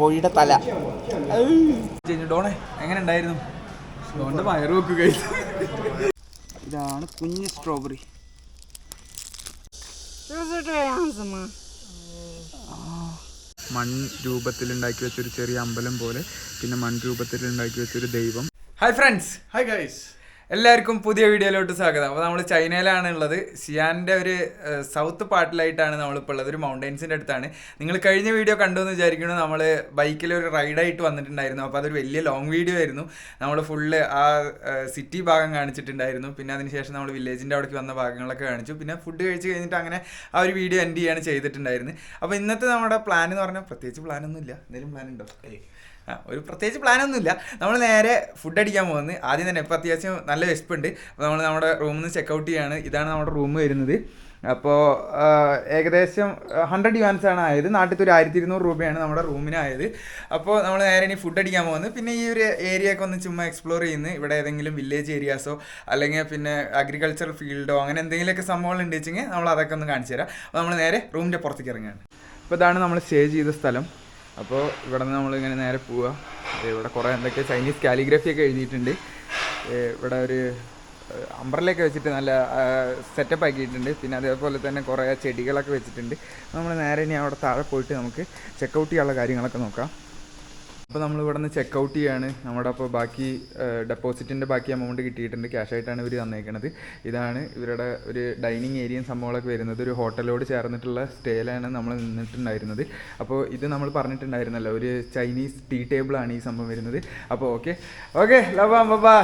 കോഴിയുടെ തല. ഡോണേ എങ്ങനെ ഉണ്ടായിരുന്നു? ഡോണിന്റെ വയറ് വെക്കുക. ഇതാണ് കുഞ്ഞ് സ്ട്രോബെറി. മൺ രൂപത്തിൽ ഉണ്ടാക്കി വെച്ചൊരു ചെറിയ അമ്പലം പോലെ, പിന്നെ മൺ രൂപത്തിൽ ഉണ്ടാക്കി വെച്ചൊരു ദൈവം. ഹായ് ഫ്രണ്ട്സ്, ഹായ് ഗൈസ്, എല്ലാവർക്കും പുതിയ വീഡിയോയിലോട്ട് സ്വാഗതം. അപ്പോൾ നമ്മൾ ചൈനയിലാണ് ഉള്ളത്. സിയാൻ്റെ ഒരു സൗത്ത് പാർട്ടിലായിട്ടാണ് നമ്മളിപ്പോൾ ഉള്ളത്, ഒരു മൗണ്ടൻസിൻ്റെ അടുത്താണ്. നിങ്ങൾ കഴിഞ്ഞ വീഡിയോ കണ്ടു എന്ന് വിചാരിക്കുന്നു. നമ്മൾ ബൈക്കിൽ ഒരു റൈഡായിട്ട് വന്നിട്ടുണ്ടായിരുന്നു. അപ്പോൾ അതൊരു വലിയ ലോങ് വീഡിയോ ആയിരുന്നു. നമ്മൾ ഫുള്ള് ആ സിറ്റി ഭാഗം കാണിച്ചിട്ടുണ്ടായിരുന്നു. പിന്നെ അതിനുശേഷം നമ്മൾ വില്ലേജിൻ്റെ അവിടേക്ക് വന്ന ഭാഗങ്ങളൊക്കെ കാണിച്ചു. പിന്നെ ഫുഡ് കഴിച്ച് കഴിഞ്ഞിട്ട് അങ്ങനെ ആ ഒരു വീഡിയോ എൻഡ് ചെയ്യാണ് ചെയ്തിട്ടുണ്ടായിരുന്നത്. അപ്പോൾ ഇന്നത്തെ നമ്മുടെ പ്ലാൻ എന്ന് പറഞ്ഞാൽ പ്രത്യേകിച്ച് പ്ലാനൊന്നുമില്ല. എന്തെങ്കിലും പ്ലാൻ ഉണ്ടോ? ഒരു പ്രത്യേകിച്ച് പ്ലാനൊന്നുമില്ല. നമ്മൾ നേരെ ഫുഡ് അടിക്കാൻ പോകുന്നത്. ആദ്യം തന്നെ ഇപ്പോൾ അത്യാവശ്യം നല്ല വിശപ്പുണ്ട്. അപ്പോൾ നമ്മൾ നമ്മുടെ റൂമിൽ നിന്ന് ചെക്കൗട്ട് ചെയ്യാണ്. ഇതാണ് നമ്മുടെ റൂം വരുന്നത്. അപ്പോൾ ഏകദേശം 100 yuans ആണ് ആയത്. നാട്ടിൽ ഒരു 1200 രൂപയാണ് നമ്മുടെ റൂമിനായത്. അപ്പോൾ നമ്മൾ നേരെ ഇനി ഫുഡ് അടിക്കാൻ പോകുന്നത്. പിന്നെ ഈ ഒരു ഏരിയ ഒക്കെ ഒന്ന് ചുമ്മാ എക്സ്പ്ലോർ ചെയ്യുന്നത്. ഇവിടെ ഏതെങ്കിലും വില്ലേജ് ഏരിയാസോ അല്ലെങ്കിൽ പിന്നെ അഗ്രികൾച്ചറൽ ഫീൽഡോ അങ്ങനെ എന്തെങ്കിലുമൊക്കെ സംഭവങ്ങൾ ഉണ്ട് വെച്ചെങ്കിൽ നമ്മൾ അതൊക്കെ ഒന്ന് കാണിച്ചു തരാം. അപ്പോൾ നമ്മൾ നേരെ റൂമിൻ്റെ പുറത്തേക്ക് ഇറങ്ങുകയാണ്. അപ്പോൾ ഇതാണ് നമ്മൾ സ്റ്റേ ചെയ്ത സ്ഥലം. അപ്പോൾ ഇവിടെ നിന്ന് നമ്മളിങ്ങനെ നേരെ പോവുക. ഇവിടെ കുറേ എന്തൊക്കെ ചൈനീസ് കാലിഗ്രഫിയൊക്കെ എഴുതിയിട്ടുണ്ട്. ഇവിടെ ഒരു അംബ്രലയൊക്കെ വെച്ചിട്ട് നല്ല സെറ്റപ്പ് ആക്കിയിട്ടുണ്ട്. പിന്നെ അതേപോലെ തന്നെ കുറേ ചെടികളൊക്കെ വെച്ചിട്ടുണ്ട്. നമ്മൾ നേരെ ഇനി അവിടെ താഴെ പോയിട്ട് നമുക്ക് ചെക്കൗട്ട് ചെയ്യാനുള്ള കാര്യങ്ങളൊക്കെ നോക്കാം. അപ്പോൾ നമ്മൾ ഇവിടെ നിന്ന് ചെക്കൗട്ട് ചെയ്യാണ്. നമ്മുടെ അപ്പോൾ ബാക്കി ഡെപ്പോസിറ്റിൻ്റെ ബാക്കി എമൗണ്ട് കിട്ടിയിട്ടുണ്ട്. ക്യാഷായിട്ടാണ് ഇവർ തന്നേക്കുന്നത്. ഇതാണ് ഇവരുടെ ഒരു ഡൈനിങ് ഏരിയയും സംഭവങ്ങളൊക്കെ വരുന്നത്. ഒരു ഹോട്ടലോട് ചേർന്നിട്ടുള്ള സ്റ്റേയിലാണ് നമ്മൾ നിന്നിട്ടുണ്ടായിരുന്നത്. അപ്പോൾ ഇത് നമ്മൾ പറഞ്ഞിട്ടുണ്ടായിരുന്നല്ലോ, ഒരു ചൈനീസ് ടീ ടേബിളാണ് ഈ സംഭവം വരുന്നത്. അപ്പോൾ ഓക്കെ ലവാ ബബാ.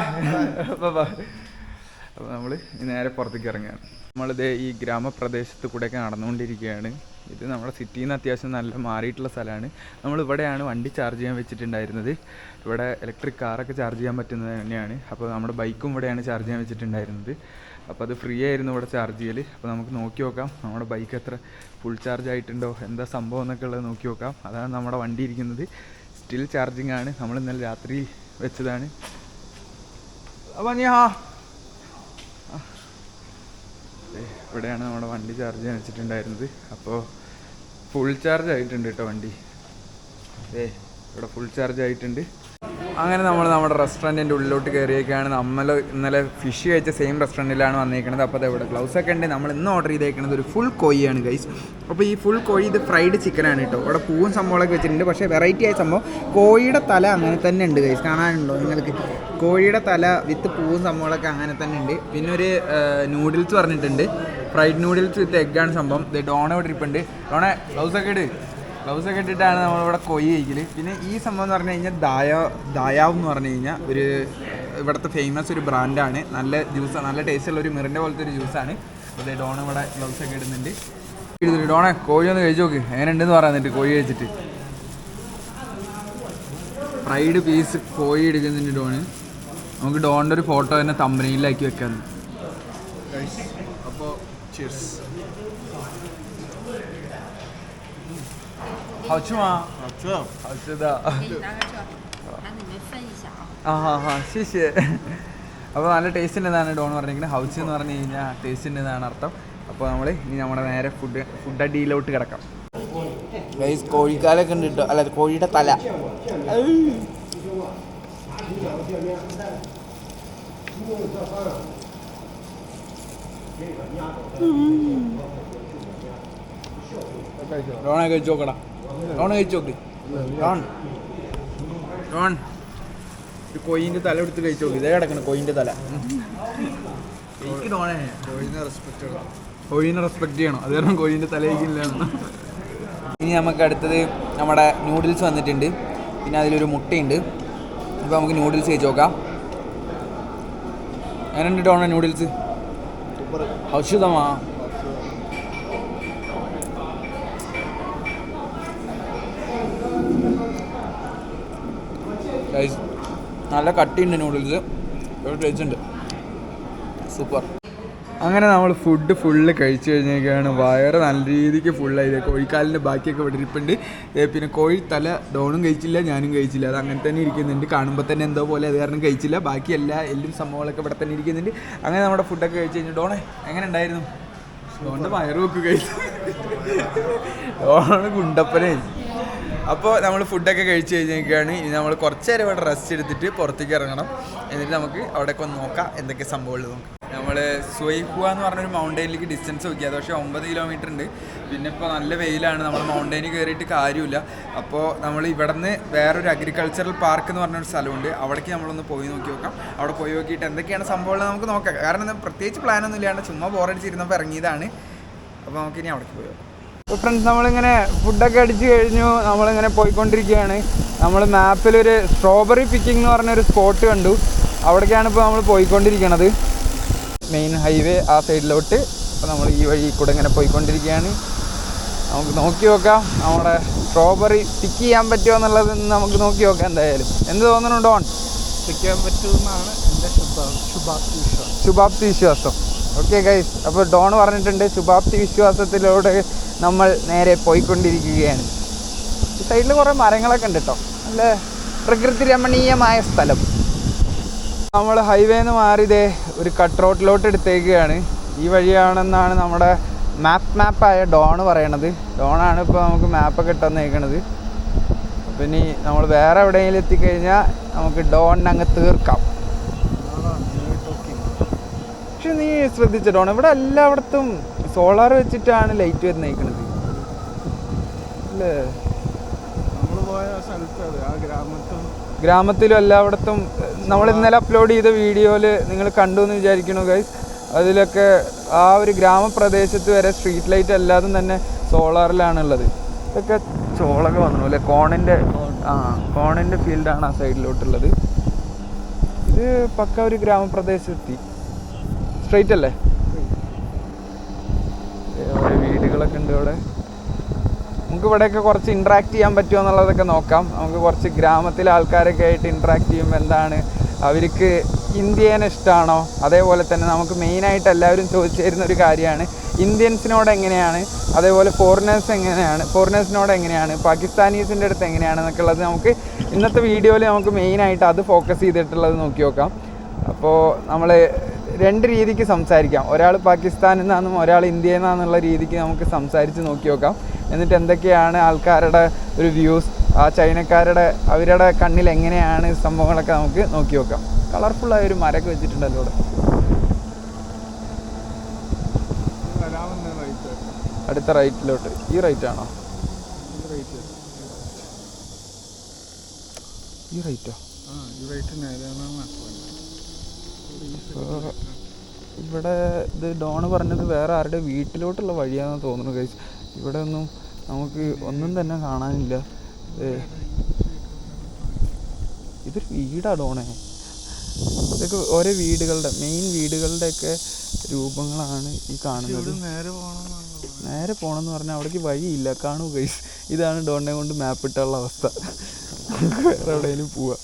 അപ്പോൾ നമ്മൾ നേരെ പുറത്തേക്ക് ഇറങ്ങുകയാണ്. നമ്മളിത് ഈ ഗ്രാമപ്രദേശത്ത് കൂടെയൊക്കെ നടന്നുകൊണ്ടിരിക്കുകയാണ്. ഇത് നമ്മുടെ സിറ്റിയിൽ നിന്ന് അത്യാവശ്യം നല്ല മാറിയിട്ടുള്ള സ്ഥലമാണ്. നമ്മളിവിടെയാണ് വണ്ടി ചാർജ് ചെയ്യാൻ വെച്ചിട്ടുണ്ടായിരുന്നത്. ഇവിടെ ഇലക്ട്രിക് കാറൊക്കെ ചാർജ് ചെയ്യാൻ പറ്റുന്നത് തന്നെയാണ്. അപ്പോൾ നമ്മുടെ ബൈക്കും ഇവിടെയാണ് ചാർജ് ചെയ്യാൻ വെച്ചിട്ടുണ്ടായിരുന്നത്. അപ്പോൾ അത് ഫ്രീ ആയിരുന്നു ഇവിടെ ചാർജ് ചെയ്യൽ. അപ്പോൾ നമുക്ക് നോക്കി നോക്കാം നമ്മുടെ ബൈക്ക് എത്ര ഫുൾ ചാർജ് ആയിട്ടുണ്ടോ, എന്താ സംഭവം എന്നൊക്കെ ഉള്ളത് നോക്കി നോക്കാം. അതാണ് നമ്മുടെ വണ്ടി ഇരിക്കുന്നത്. സ്റ്റിൽ ചാർജിങ് ആണ്. നമ്മൾ ഇന്നലെ രാത്രി വെച്ചതാണ്. അപ്പോൾ ഇവിടെയാണ് നമ്മുടെ വണ്ടി ചാർജ് ചെയ്യാൻ വെച്ചിട്ടുണ്ടായിരുന്നത്. അപ്പോൾ ഫുൾ ചാർജ് ആയിട്ടുണ്ട് കേട്ടോ വണ്ടി. ഇവിടെ ഫുൾ ചാർജ് ആയിട്ടുണ്ട്. അങ്ങനെ നമ്മൾ നമ്മുടെ റെസ്റ്റോറൻറ്റിൻ്റെ ഉള്ളിലോട്ട് കയറിയേക്കാണ്. നമ്മൾ ഇന്നലെ ഫിഷ് കഴിച്ച സെയിം റെസ്റ്റോറൻറ്റിലാണ് വന്നിരിക്കുന്നത്. അപ്പോൾ ഇവിടെ ഗ്ലൗസൊക്കെ ഉണ്ട്. നമ്മൾ ഇന്ന് ഓർഡർ ചെയ്തേക്കുന്നത് ഒരു ഫുൾ കോഴിയാണ് ഗൈസ്. അപ്പോൾ ഈ ഫുൾ കോഴി ഇത് ഫ്രൈഡ് ചിക്കനാണ് കേട്ടോ. ഇവിടെ പൂവും സംഭവങ്ങളൊക്കെ വെച്ചിട്ടുണ്ട്. പക്ഷേ വെറൈറ്റി ആയ സംഭവം കോഴിയുടെ തല അങ്ങനെ തന്നെ ഉണ്ട് ഗൈസ്. കാണാനുണ്ടോ നിങ്ങൾക്ക്? കോഴിയുടെ തല വിത്ത് പൂവും സംഭവങ്ങളൊക്കെ അങ്ങനെ തന്നെ ഉണ്ട്. പിന്നെ ഒരു നൂഡിൽസ് പറഞ്ഞിട്ടുണ്ട്. ഫ്രൈഡ് നൂഡിൽസ് വിത്ത് എഗ്ഗാണ് സംഭവം. ഇത് ഡോണ ഇവിടെ ഇരിപ്പുണ്ട്. ഡോണെ ഗ്ലൗസൊക്കെ ഇട്ടിട്ടാണ് നമ്മളിവിടെ കോഴി കഴിക്കൽ. പിന്നെ ഈ സംഭവം എന്ന് പറഞ്ഞു കഴിഞ്ഞാൽ ദായാവ് എന്ന് പറഞ്ഞു കഴിഞ്ഞാൽ ഒരു ഇവിടുത്തെ ഫേമസ് ഒരു ബ്രാൻഡാണ്. നല്ല ജ്യൂസാണ്, നല്ല ടേസ്റ്റുള്ള ഒരു മിറിൻ്റെ പോലത്തെ ഒരു ജ്യൂസാണ്. അപ്പോൾ ഡോണ ഇവിടെ ഗ്ലൗസൊക്കെ ഇടുന്നുണ്ട്. ഡോണെ കോഴി ഒന്ന് കഴിച്ച് നോക്ക്, എങ്ങനെ ഉണ്ടെന്ന് പറയുന്നുണ്ട് കോഴി കഴിച്ചിട്ട്. ഫ്രൈഡ് പീസ് കോഴി എടുക്കുന്നുണ്ട് ഡോണ്. നമുക്ക് ഡോണിൻ്റെ ഒരു ഫോട്ടോ തന്നെ തമ്പനയിലാക്കി വെക്കാമെന്ന്. അപ്പോൾ ചിയേഴ്സ്. 好吃吗？好吃，好吃的。给你拿个照片，拿你们分一下啊。好，谢谢。അപ്പോൾ നല്ല ടേസ്റ്റ് ഉണ്ടെന്നാണ് ഡോൺ പറഞ്ഞിരിക്കുന്നത്. ഹൗസ് എന്ന് പറഞ്ഞു കഴിഞ്ഞാൽ ടേസ്റ്റ് ഉണ്ടെന്നാണ് അർത്ഥം. അപ്പോൾ നമ്മൾ ഇനി നമ്മുടെ നേരെ ഫുഡ് അടിയിലോട്ട് കിടക്കാം. ഗൈസ്, കോഴിക്കാലൊക്കെ ഉണ്ട് കേട്ടോ. അല്ല, കോഴിയുടെ തല. ഡോണെ കഴിച്ചു നോക്കടാ. ഡോൺ കഴിച്ചു നോക്ക്. ഡോൺ ഒരു കോയിൻ്റെ തല എടുത്ത് കഴിച്ചു നോക്ക്. ഇതേ കിടക്കണം കോയിൻ്റെ തല. ഡോണെ കോഴീനെ റെസ്പെക്ട് ചെയ്യണം. അത് കാരണം കോഴീൻ്റെ തല കഴിക്കില്ല. ഇനി നമുക്ക് അടുത്തത് നമ്മുടെ നൂഡിൽസ് വന്നിട്ടുണ്ട്. പിന്നെ അതിലൊരു മുട്ടയുണ്ട്. അപ്പോൾ നമുക്ക് നൂഡിൽസ് കഴിച്ച് നോക്കാം. എങ്ങനെയുണ്ട് ഡോണ നൂഡിൽസ്? ഔഷധമാ. നല്ല കട്ടിയുണ്ട് നൂഡിൽസ്. ടേസ്റ്റ് ഉണ്ട്, സൂപ്പർ. അങ്ങനെ നമ്മൾ ഫുള്ള് കഴിച്ചു കഴിഞ്ഞേക്കാണ്. വയറ് നല്ല രീതിക്ക് ഫുള്ളായത്. കോഴിക്കാലിൻ്റെ ബാക്കിയൊക്കെ ഇവിടെ ഇരിപ്പുണ്ട്. പിന്നെ കോഴി തല ഡോണും കഴിച്ചില്ല, ഞാനും കഴിച്ചില്ല. അത് അങ്ങനെ തന്നെ ഇരിക്കുന്നുണ്ട്. കാണുമ്പോൾ തന്നെ എന്തോ പോലെ അത് കാരണം കഴിച്ചില്ല. ബാക്കി എല്ലും സംഭവങ്ങളൊക്കെ ഇവിടെ തന്നെ ഇരിക്കുന്നുണ്ട്. അങ്ങനെ നമ്മുടെ ഫുഡൊക്കെ കഴിച്ച് കഴിഞ്ഞു. ഡോണെ എങ്ങനെ ഉണ്ടായിരുന്നു? ഡോണിൻ്റെ വയറ് വെക്ക് കഴിച്ചു. ഡോണാണ് ഗുണ്ടപ്പനെ. അപ്പോൾ നമ്മൾ ഫുഡൊക്കെ കഴിച്ച് കഴിഞ്ഞിരിക്കുകയാണ്. ഇനി നമ്മൾ കുറച്ച് നേരം ഇവിടെ റെസ്റ്റ് എടുത്തിട്ട് പുറത്തേക്ക് ഇറങ്ങണം. എന്നിട്ട് നമുക്ക് അവിടെയൊക്കെ ഒന്ന് നോക്കാം എന്തൊക്കെ സംഭവങ്ങൾ നോക്കാം. നമ്മൾ സുവൈഹുവ എന്ന് പറഞ്ഞൊരു മൗണ്ടൈനിലേക്ക് ഡിസ്റ്റൻസ് നോക്കിയത്, പക്ഷേ 9 കിലോമീറ്റർ ഉണ്ട്. പിന്നെ ഇപ്പോൾ നല്ല വെയിലാണ്, നമ്മൾ മൗണ്ടൈനിൽ കയറിയിട്ട് കാര്യമില്ല. അപ്പോൾ നമ്മൾ ഇവിടെ നിന്ന് വേറൊരു അഗ്രികൾച്ചറൽ പാർക്ക് എന്ന് പറഞ്ഞൊരു സ്ഥലമുണ്ട്, അവിടേക്ക് നമ്മളൊന്ന് പോയി നോക്കി നോക്കാം. അവിടെ പോയി നോക്കിയിട്ട് എന്തൊക്കെയാണ് സംഭവങ്ങൾ നമുക്ക് നോക്കാം. കാരണം പ്രത്യേകിച്ച് പ്ലാനൊന്നും ഇല്ലാണ്ട് ചുമ്മാ ബോറടിച്ചിരുന്നപ്പോൾ ഇറങ്ങിയതാണ്. അപ്പോൾ നമുക്കിനി അവിടേക്ക് പോയി നോക്കാം. അപ്പോൾ ഫ്രണ്ട്സ്, നമ്മളിങ്ങനെ ഫുഡൊക്കെ അടിച്ച് കഴിഞ്ഞു, നമ്മളിങ്ങനെ പോയിക്കൊണ്ടിരിക്കുകയാണ്. നമ്മൾ മാപ്പിലൊരു സ്ട്രോബെറി പിക്കിംഗ് എന്ന് പറഞ്ഞൊരു സ്പോട്ട് കണ്ടു, അവിടേക്കാണ് ഇപ്പോൾ നമ്മൾ പോയിക്കൊണ്ടിരിക്കണത്. മെയിൻ ഹൈവേ ആ സൈഡിലോട്ട്. അപ്പോൾ നമ്മൾ ഈ വഴി കൂടെ ഇങ്ങനെ പോയിക്കൊണ്ടിരിക്കുകയാണ്. നമുക്ക് നോക്കി നോക്കാം നമ്മുടെ സ്ട്രോബെറി പിക്ക് ചെയ്യാൻ പറ്റുമോ എന്നുള്ളത് നമുക്ക് നോക്കി നോക്കാം. എന്തായാലും എന്ത് തോന്നുന്നു ഡോൺ? പിക്ക് ചെയ്യാൻ പറ്റുമെന്നാണ് എൻ്റെ ശുഭാപ്തി വിശ്വാസം. ഓക്കെ ഗൈസ്, അപ്പോൾ ഡോൺ പറഞ്ഞിട്ടുണ്ട് ശുഭാപ്തി വിശ്വാസത്തിലൂടെ നമ്മൾ നേരെ പോയിക്കൊണ്ടിരിക്കുകയാണ്. ഈ സൈഡിൽ കുറേ മരങ്ങളൊക്കെ ഉണ്ട് കേട്ടോ, നല്ല പ്രകൃതി രമണീയമായ സ്ഥലം. നമ്മൾ ഹൈവേന്ന് മാറിയതേ ഒരു കട്ട് റോട്ടിലോട്ട് എടുത്തേക്കുകയാണ്. ഈ വഴിയാണെന്നാണ് നമ്മുടെ മാപ്പായ ഡോൺ പറയണത്. ഡോണാണ് ഇപ്പോൾ നമുക്ക് മാപ്പൊക്കെ ഇട്ടെന്നേക്കണത്. അപ്പം ഇനി നമ്മൾ വേറെ എവിടെയെങ്കിലും എത്തിക്കഴിഞ്ഞാൽ നമുക്ക് ഡോണിനെ അങ്ങ് തീർക്കാം. പക്ഷെ നീ ശ്രദ്ധിച്ച ഡോൺ, ഇവിടെ എല്ലായിടത്തും സോളാർ വെച്ചിട്ടാണ് ലൈറ്റ് വരുന്നേക്കണത് അല്ലേ? നമ്മൾ പോയ സ്ഥലത്ത് ആ ഗ്രാമത്തിലും എല്ലായിടത്തും നമ്മൾ ഇന്നലെ അപ്ലോഡ് ചെയ്ത വീഡിയോയിൽ നിങ്ങൾ കണ്ടു എന്ന് വിചാരിക്കണു ഗൈസ്. അതിലൊക്കെ ആ ഒരു ഗ്രാമപ്രദേശത്ത് വരെ സ്ട്രീറ്റ് ലൈറ്റ് എല്ലാതും തന്നെ സോളാറിലാണുള്ളത്. ഇതൊക്കെ ചോളൊക്കെ വന്നു അല്ലേ? കോണിൻ്റെ ഫീൽഡാണ് ആ സൈഡിലോട്ടുള്ളത്. ഇത് പക്ക ഒരു ഗ്രാമപ്രദേശത്തെത്തി. സ്ട്രൈറ്റ് അല്ലേ? ഓരോ വീടുകളൊക്കെ ഉണ്ട് ഇവിടെ. നമുക്ക് ഇവിടെയൊക്കെ കുറച്ച് ഇൻട്രാക്ട് ചെയ്യാൻ പറ്റുമോ എന്നുള്ളതൊക്കെ നോക്കാം. നമുക്ക് കുറച്ച് ഗ്രാമത്തിലെ ആൾക്കാരൊക്കെ ആയിട്ട് ഇൻട്രാക്ട് ചെയ്യുമ്പോൾ എന്താണ് അവർക്ക് ഇന്ത്യനെ ഇഷ്ടമാണോ, അതേപോലെ തന്നെ നമുക്ക് മെയിനായിട്ട് എല്ലാവരും ചോദിച്ചു തരുന്ന ഒരു കാര്യമാണ് ഇന്ത്യൻസിനോട് എങ്ങനെയാണ്, അതേപോലെ ഫോറിനേഴ്സിനോട് എങ്ങനെയാണ്, പാകിസ്ഥാനീസിൻ്റെ അടുത്ത് എങ്ങനെയാണെന്നൊക്കെ ഉള്ളത് നമുക്ക് ഇന്നത്തെ വീഡിയോയിൽ നമുക്ക് മെയിനായിട്ട് അത് ഫോക്കസ് ചെയ്തിട്ടുള്ളത് നോക്കി നോക്കാം. അപ്പോൾ നമ്മൾ രണ്ട് രീതിക്ക് സംസാരിക്കാം, ഒരാൾ പാകിസ്ഥാനിൽ നിന്നാണെന്നും ഒരാൾ ഇന്ത്യയിൽ നിന്നാണെന്നുള്ള രീതിക്ക് നമുക്ക് സംസാരിച്ച് നോക്കി നോക്കാം. എന്നിട്ട് എന്തൊക്കെയാണ് ആൾക്കാരുടെ ഒരു വ്യൂസ്, ആ ചൈനക്കാരുടെ അവരുടെ കണ്ണിൽ എങ്ങനെയാണ് സംഭവങ്ങളൊക്കെ നമുക്ക് നോക്കി നോക്കാം. കളർഫുള്ളായ ഒരു മരമൊക്കെ വെച്ചിട്ടുണ്ടല്ലോ ഇവിടെ. അടുത്ത റൈറ്റിലോട്ട്. ഈ റൈറ്റാണോ? ഈ റൈറ്റോ? ഇവിടെ ഇത് ഡോണ് പറഞ്ഞത് വേറെ ആരുടെ വീട്ടിലോട്ടുള്ള വഴിയാണെന്ന് തോന്നുന്നു ഗൈസ്. ഇവിടെ ഒന്നും നമുക്ക് ഒന്നും തന്നെ കാണാനില്ല. ഇതൊരു വീടാ ഡോണേ. ഇതൊക്കെ ഓരോ വീടുകളുടെ മെയിൻ വീടുകളുടെയൊക്കെ രൂപങ്ങളാണ് ഈ കാണുന്നത്. നേരെ പോകണമെന്ന് പറഞ്ഞാൽ അവിടേക്ക് വഴിയില്ല, കാണൂ ഗൈസ്. ഇതാണ് ഡോണിനെ കൊണ്ട് മാപ്പ് ഇട്ടുള്ള അവസ്ഥ. നമുക്ക് വേറെ എവിടെയെങ്കിലും പോവാം.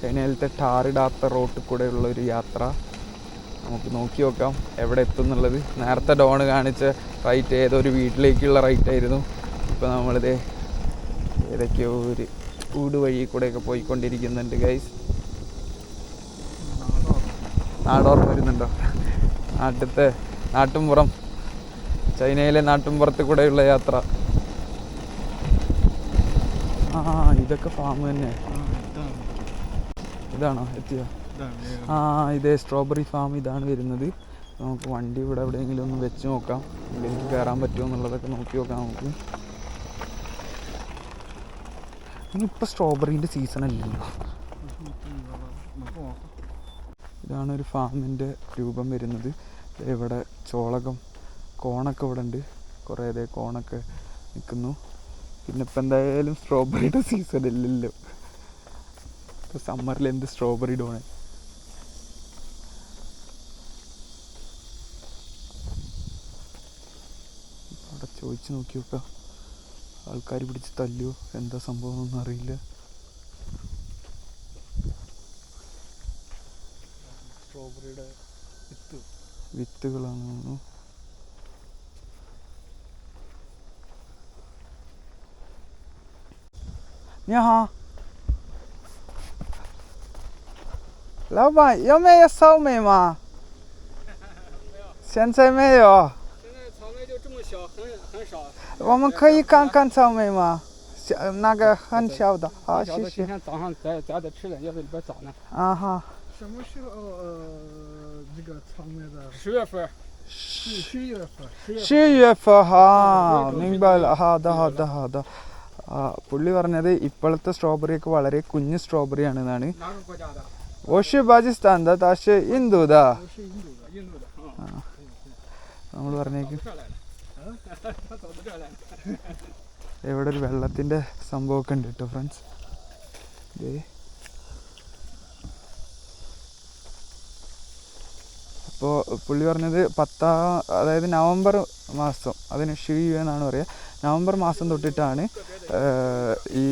ചൈനയിലത്തെ ടാറിടാത്ത റോട്ടിൽ കൂടെയുള്ള ഒരു യാത്ര. നമുക്ക് നോക്കി നോക്കാം എവിടെ എത്തും എന്നുള്ളത്. നേരത്തെ ഡോണ് കാണിച്ച റൈറ്റ് ഏതോ ഒരു വീട്ടിലേക്കുള്ള റൈറ്റായിരുന്നു. ഇപ്പോൾ നമ്മളിത് ഏതൊക്കെയോ ഒരു ഊട് വഴി കൂടെയൊക്കെ പോയിക്കൊണ്ടിരിക്കുന്നുണ്ട് ഗൈസ്. നാടോർമ്മ വരുന്നുണ്ടോ? നാട്ടുംപുറം, ചൈനയിലെ നാട്ടുംപുറത്ത് കൂടെയുള്ള യാത്ര. ഇതൊക്കെ ഫാം തന്നെ. ഇതാണോ എത്തിയോ? ഇതേ സ്ട്രോബെറി ഫാം ഇതാണ് വരുന്നത്. നമുക്ക് വണ്ടി ഇവിടെ എവിടെയെങ്കിലും ഒന്ന് വെച്ച് നോക്കാം, ഇതിലേക്ക് കയറാൻ പറ്റുമോ എന്നുള്ളതൊക്കെ നോക്കി നോക്കാം നമുക്ക്. ഇനിയിപ്പോൾ സ്ട്രോബെറീൻ്റെ സീസൺ അല്ലല്ലോ. ഇതാണ് ഒരു ഫാമിൻ്റെ രൂപം വരുന്നത്. ഇവിടെ കോണൊക്കെ ഇവിടെ ഉണ്ട്, കുറേ കോണൊക്കെ നിൽക്കുന്നു. പിന്നെ ഇപ്പം എന്തായാലും സ്ട്രോബെറിയുടെ സീസൺ ഇല്ലല്ലോ. ഇപ്പോൾ സമ്മറിൽ എന്ത് സ്ട്രോബെറി ഡോണ്. അവിടെ ചോദിച്ച് നോക്കി നോക്കാം, ആൾക്കാർ പിടിച്ച് തല്ലുമോ എന്താ സംഭവം ഒന്നും അറിയില്ല. സ്ട്രോബെറിയുടെ വിത്തുകളാണ്.老板有没有草莓吗？现在没有。现在草莓就这么小，很少。我们可以看看草莓吗？那个很小的啊，谢谢。今天早上咱得吃了，要不里边早呢。啊哈。什么时候这个成来的10月份。 10月份。10月份哈，明白了。好的好的好的。പുള്ളി പറഞ്ഞത് ഇപ്പോഴത്തെ സ്ട്രോബെറി ഒക്കെ വളരെ കുഞ്ഞു സ്ട്രോബെറി ആണെന്നാണ്. ഓഷ് പാകിസ്ഥാൻ താഷ് ഇന്ദുദാ നമ്മൾ പറഞ്ഞേക്ക്. ഇവിടെ ഒരു വെള്ളത്തിൻ്റെ സംഭവമൊക്കെ ഉണ്ട് കേട്ടോ ഫ്രണ്ട്സ്. അപ്പോൾ പുള്ളി പറഞ്ഞത് അതായത് നവംബർ മാസം, അതിന് ഷീ എന്നാണ് പറയുക, നവംബർ മാസം തൊട്ടിട്ടാണ് ഈ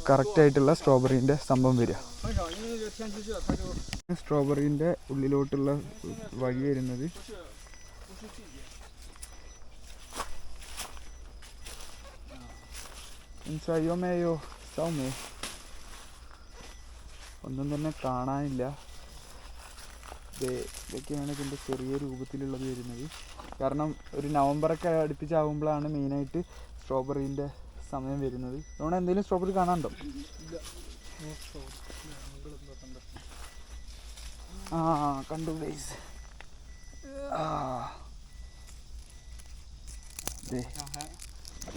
കറക്റ്റായിട്ടുള്ള സ്ട്രോബെറീൻ്റെ സംഭവം വരിക. സ്ട്രോബെറീൻ്റെ ഉള്ളിലോട്ടുള്ള വഴി വരുന്നത് ഒന്നും തന്നെ കാണാനില്ല. ഇതൊക്കെയാണ് ഇതിൻ്റെ ചെറിയ രൂപത്തിലുള്ളത് വരുന്നത്. കാരണം ഒരു നവംബറൊക്കെ അടുപ്പിച്ചാകുമ്പോഴാണ് മെയിനായിട്ട് സ്ട്രോബെറീൻ്റെ സമയം വരുന്നത്. അതുകൊണ്ട് എന്തെങ്കിലും സ്ട്രോബെറി കാണാനുണ്ടോ? ആ കണ്ടു ഗൈസ്.